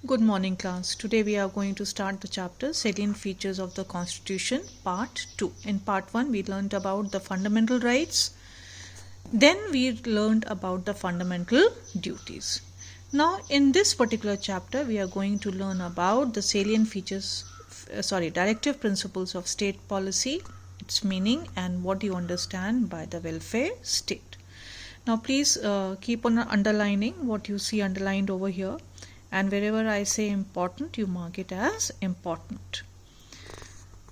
Good morning, class. Today we are going to start the chapter Salient Features of the Constitution, Part 2. In Part 1, we learned about the fundamental rights. Then we learned about the fundamental duties. Now, in this particular chapter, we are going to learn about the salient features, directive principles of state policy, its meaning, and what you understand by the welfare state. Now, please keep on underlining what you see underlined over here. And wherever I say important, you mark it as important.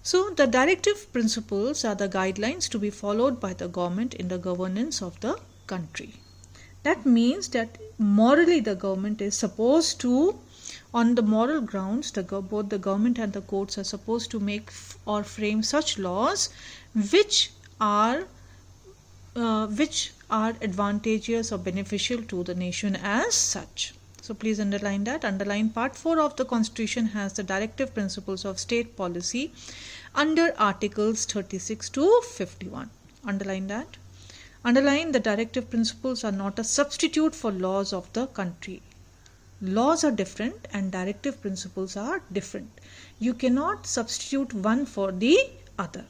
So, the directive principles are the guidelines to be followed by the government in the governance of the country. That means that morally the government is supposed to, on the moral grounds, both the government and the courts are supposed to make or frame such laws which are advantageous or beneficial to the nation as such. So please underline that. Underline Part 4 of the Constitution has the directive principles of state policy under Articles 36 to 51. Underline that. Underline the directive principles are not a substitute for laws of the country. Laws are different and directive principles are different. You cannot substitute one for the other.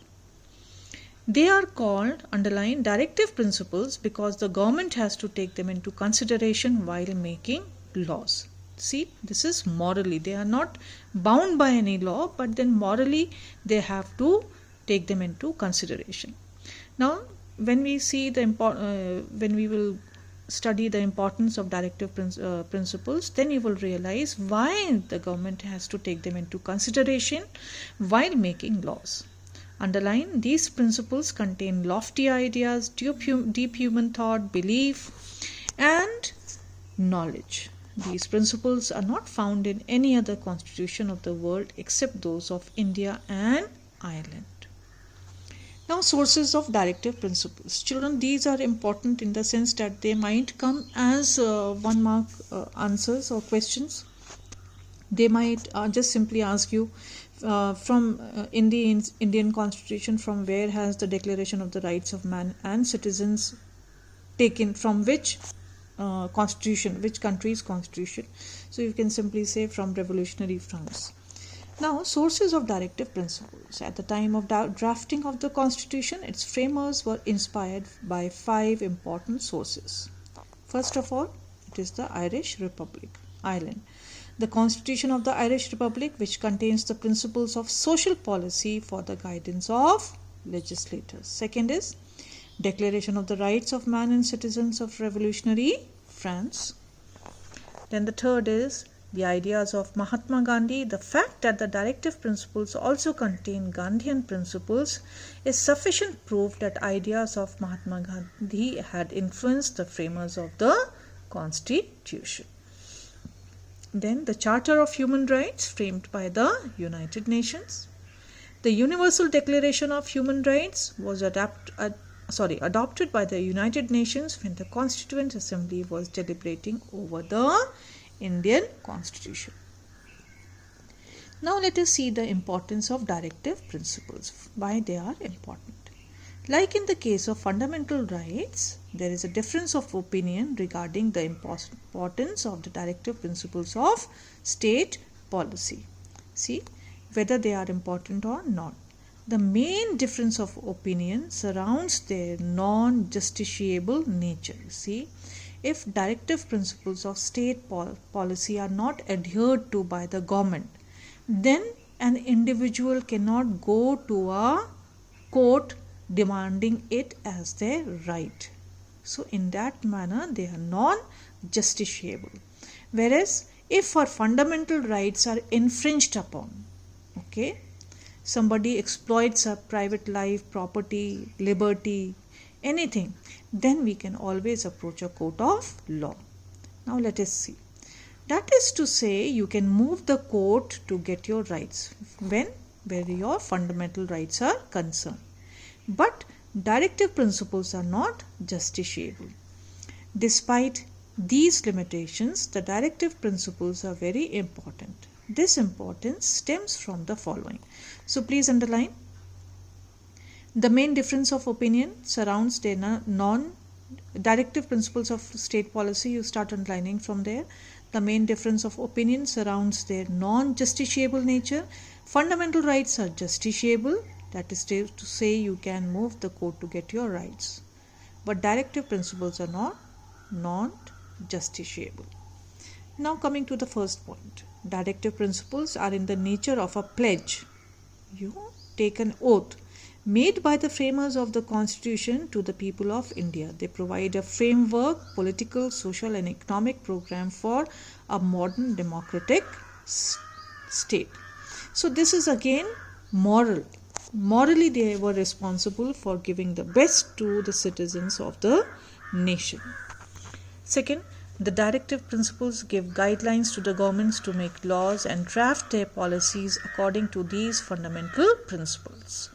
They are called, underline, directive principles because the government has to take them into consideration while making laws. See, this is morally. They are not bound by any law, but then morally they have to take them into consideration. Now, when we see when we will study the importance of directive principles, then you will realize why the government has to take them into consideration while making laws. Underline, these principles contain lofty ideas, deep human thought, belief, and knowledge. These principles are not found in any other constitution of the world except those of India and Ireland. Now, sources of directive principles. Children, these are important in the sense that they might come as 1 mark answers or questions. They might just simply ask you from in the Indian Constitution, from where has the Declaration of the Rights of Man and Citizens taken, from which constitution, which country's constitution. So you can simply say from Revolutionary France. Now, sources of directive principles. At the time of drafting of the constitution, its framers were inspired by 5 important sources. First of all, it is the Irish Republic, Ireland. The Constitution of the Irish Republic, which contains the principles of social policy for the guidance of legislators. Second is Declaration of the Rights of Man and Citizens of Revolutionary France. Then the third is the ideas of Mahatma Gandhi. The fact that the directive principles also contain Gandhian principles is sufficient proof that ideas of Mahatma Gandhi had influenced the framers of the Constitution. Then the Charter of Human Rights framed by the United Nations. The Universal Declaration of Human Rights was adopted by the United Nations when the Constituent Assembly was deliberating over the Indian Constitution. Now let us see the importance of directive principles, why they are important. Like in the case of fundamental rights, there is a difference of opinion regarding the importance of the directive principles of state policy. See, whether they are important or not. The main difference of opinion surrounds their non-justiciable nature. See, if directive principles of state policy are not adhered to by the government, then an individual cannot go to a court demanding it as their right. So, in that manner, they are non-justiciable. Whereas, if our fundamental rights are infringed upon, somebody exploits our private life, property, liberty, anything, then we can always approach a court of law. Now let us see. That is to say, you can move the court to get your rights where your fundamental rights are concerned. But directive principles are not justiciable. Despite these limitations, the directive principles are very important. This importance stems from the following. So please underline. The main difference of opinion surrounds the non-directive principles of state policy. You start underlining from there. The main difference of opinion surrounds their non-justiciable nature. Fundamental rights are justiciable, that is to say you can move the court to get your rights. But directive principles are not non-justiciable. Now coming to the first point. Directive principles are in the nature of a pledge. You take an oath made by the framers of the Constitution to the people of India. They provide a framework, political, social and economic program for a modern democratic state. So this is again moral. Morally they were responsible for giving the best to the citizens of the nation. Second, the directive principles give guidelines to the governments to make laws and draft their policies according to these fundamental principles,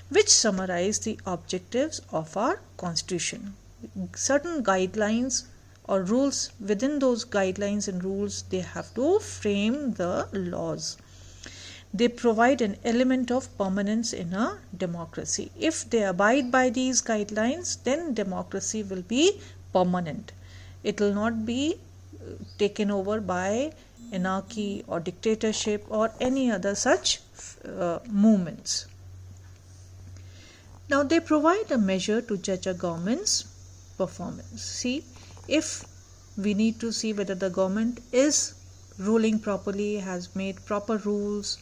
which summarize the objectives of our Constitution. Certain guidelines or rules, within those guidelines and rules, they have to frame the laws. They provide an element of permanence in a democracy. If they abide by these guidelines, then democracy will be permanent. It will not be taken over by anarchy or dictatorship or any other such movements. Now they provide a measure to judge a government's performance. See, if we need to see whether the government is ruling properly, has made proper rules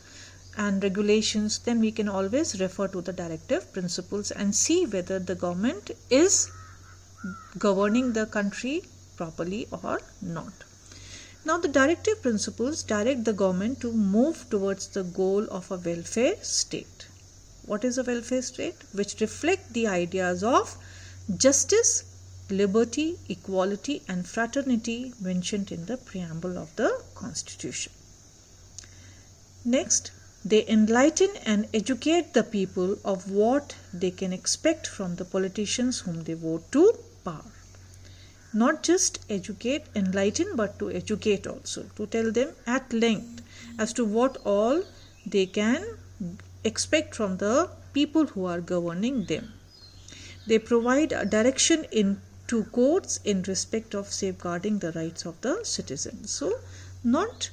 and regulations, then we can always refer to the directive principles and see whether the government is governing the country properly or not. Now the directive principles direct the government to move towards the goal of a welfare state. What is a welfare state? Which reflect the ideas of justice, liberty, equality and fraternity mentioned in the preamble of the Constitution. Next, they enlighten and educate the people of what they can expect from the politicians whom they vote to power. Not just educate, enlighten, but to educate also, to tell them at length as to what all they can expect from the people who are governing them. They provide a direction to courts in respect of safeguarding the rights of the citizens. So, not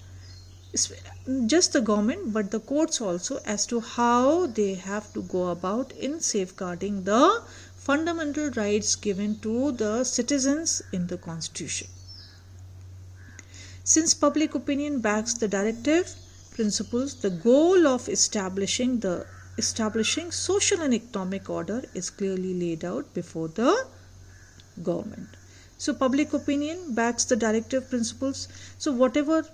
just the government, but the courts also, as to how they have to go about in safeguarding the fundamental rights given to the citizens in the Constitution. Since public opinion backs the directive principles, the goal of establishing social and economic order is clearly laid out before the government. So public opinion backs the directive principles. So whatever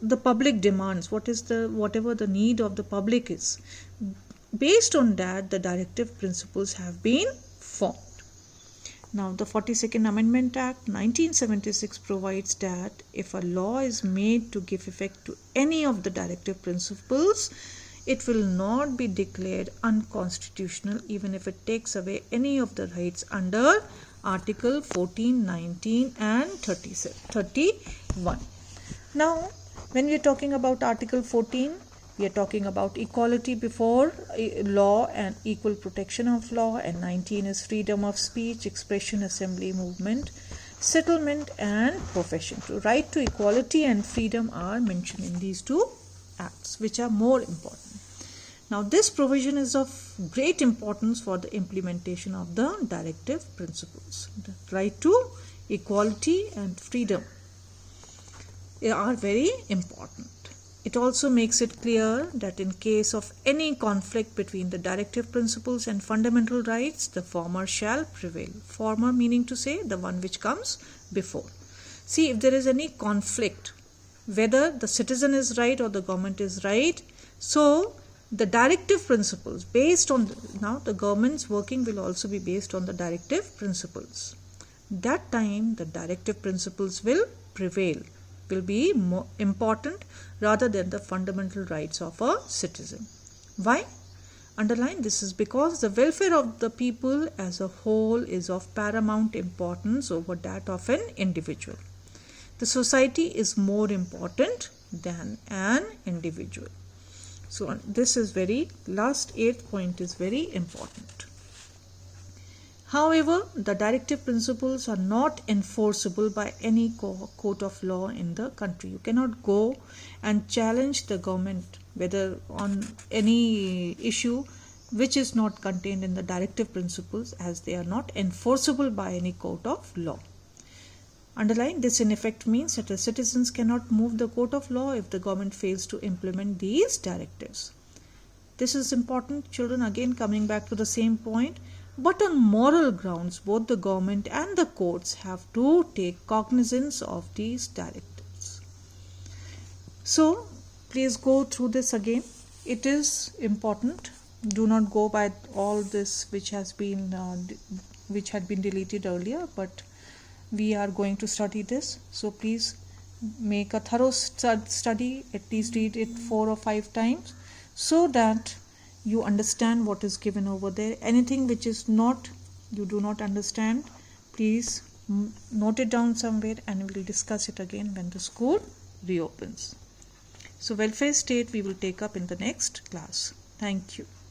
the public demands, whatever the need of the public is, based on that the directive principles have been formed. Now the 42nd Amendment Act 1976 provides that if a law is made to give effect to any of the directive principles, it will not be declared unconstitutional even if it takes away any of the rights under Article 14, 19 and 31. Now when we are talking about Article 14, we are talking about equality before law and equal protection of law, and 19 is freedom of speech, expression, assembly, movement, settlement and profession. So right to equality and freedom are mentioned in these two acts, which are more important. Now this provision is of great importance for the implementation of the directive principles. The right to equality and freedom are very important. It also makes it clear that in case of any conflict between the directive principles and fundamental rights, the former shall prevail. Former meaning to say the one which comes before. See, if there is any conflict, whether the citizen is right or the government is right, so the directive principles based on, now the government's working will also be based on the directive principles. That time the directive principles will prevail, will be more important rather than the fundamental rights of a citizen. Why? Underline this is because the welfare of the people as a whole is of paramount importance over that of an individual. The society is more important than an individual. So this is last 8th point is very important. However, the directive principles are not enforceable by any court of law in the country. You cannot go and challenge the government whether on any issue which is not contained in the directive principles, as they are not enforceable by any court of law. Underline, this in effect means that the citizens cannot move the court of law if the government fails to implement these directives. This is important, children, again coming back to the same point. But on moral grounds, both the government and the courts have to take cognizance of these directives. So, please go through this again. It is important. Do not go by all this which had been deleted earlier, but we are going to study this. So, please make a thorough study. At least read it 4 or 5 times so that you understand what is given over there. Anything which is not, you do not understand, please note it down somewhere, and we will discuss it again when the school reopens. So welfare state we will take up in the next class. Thank you.